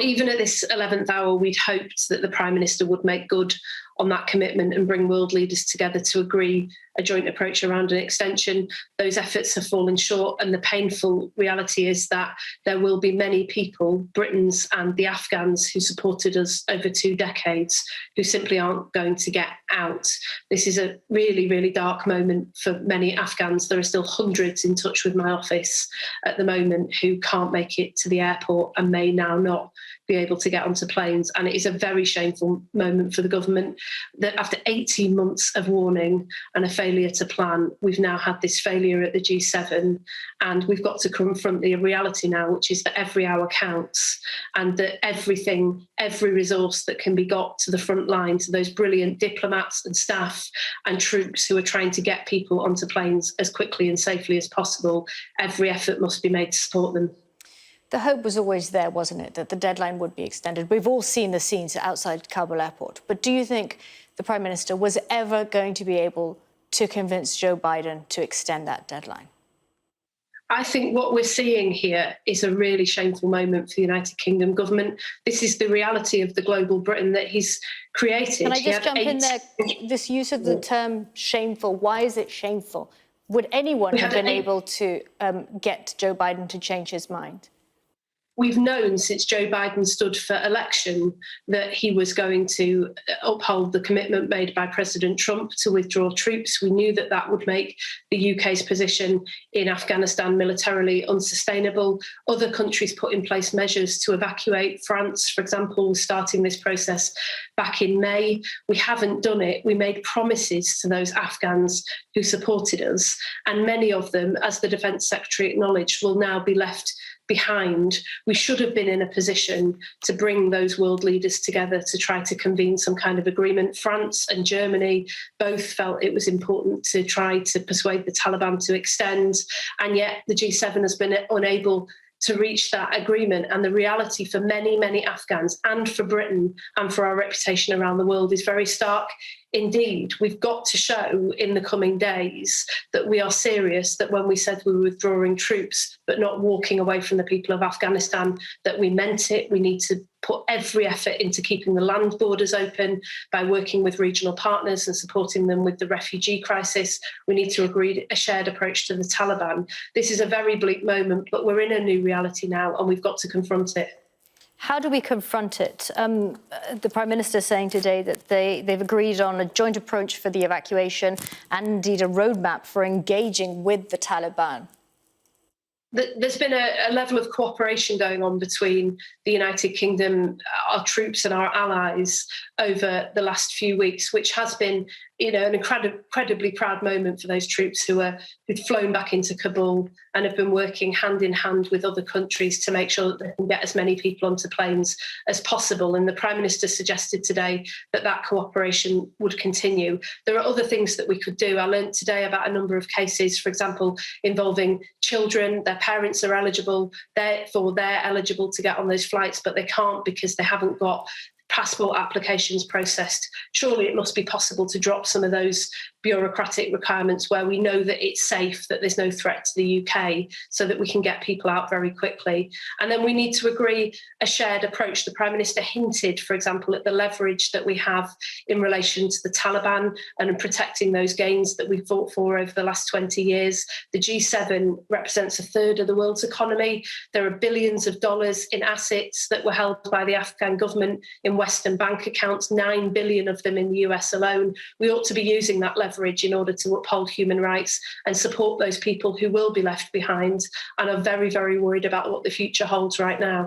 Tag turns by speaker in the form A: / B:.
A: even at this 11th hour, we'd hoped that the Prime Minister would make good on that commitment and bring world leaders together to agree a joint approach around an extension. Those efforts have fallen short, and the painful reality is that there will be many people, Britons and the Afghans who supported us over 2 decades, who simply aren't going to get out. This is a really, really dark moment for many Afghans. There are still hundreds in touch with my office at the moment who can't make it to the airport and may now not be able to get onto planes. And it is a very shameful moment for the government that after 18 months of warning and a failure to plan, we've now had this failure at the G7, and we've got to confront the reality now, which is that every hour counts, and that every resource that can be got to the front line, to those brilliant diplomats and staff and troops who are trying to get people onto planes as quickly and safely as possible, every effort must be made to support them.
B: The hope was always there, wasn't it, that the deadline would be extended? We've all seen the scenes outside Kabul airport. But do you think the Prime Minister was ever going to be able to convince Joe Biden to extend that deadline?
A: I think what we're seeing here is a really shameful moment for the United Kingdom government. This is the reality of the global Britain that he's created.
B: Can I just jump in there? This use of the term shameful, why is it shameful? Would anyone have been able to get Joe Biden to change his mind?
A: We've known since Joe Biden stood for election that he was going to uphold the commitment made by President Trump to withdraw troops. We knew that that would make the UK's position in Afghanistan militarily unsustainable. Other countries put in place measures to evacuate. France, for example, was starting this process back in May. We haven't done it. We made promises to those Afghans who supported us, and many of them, as the Defence Secretary acknowledged, will now be left behind. We should have been in a position to bring those world leaders together to try to convene some kind of agreement. France and Germany both felt it was important to try to persuade the Taliban to extend, and yet the G7 has been unable to reach that agreement. And the reality for many, many Afghans and for Britain and for our reputation around the world is very stark indeed. We've got to show in the coming days that we are serious, that when we said we were withdrawing troops but not walking away from the people of Afghanistan, that we meant it. We need to put every effort into keeping the land borders open by working with regional partners and supporting them with the refugee crisis. We need to agree a shared approach to the Taliban. This is a very bleak moment, but we're in a new reality now and we've got to confront it.
B: How do we confront it? The Prime Minister is saying today that they've agreed on a joint approach for the evacuation and indeed a roadmap for engaging with the Taliban.
A: There's been a level of cooperation going on between the United Kingdom, our troops and our allies over the last few weeks, which has been, an incredibly proud moment for those troops who'd flown back into Kabul and have been working hand in hand with other countries to make sure that they can get as many people onto planes as possible. And the Prime Minister suggested today that that cooperation would continue. There are other things that we could do. I learned today about a number of cases, for example, involving children. Their parents are eligible, therefore they're eligible to get on those flights, but they can't because they haven't got passport applications processed. Surely it must be possible to drop some of those bureaucratic requirements where we know that it's safe, that there's no threat to the UK, so that we can get people out very quickly. And then we need to agree a shared approach. The Prime Minister hinted, for example, at the leverage that we have in relation to the Taliban and protecting those gains that we've fought for over the last 20 years. The G7 represents a third of the world's economy. There are billions of dollars in assets that were held by the Afghan government in Western bank accounts, 9 billion of them in the US alone. We ought to be using that leverage in order to uphold human rights and support those people who will be left behind and are very, very worried about what the future holds right now.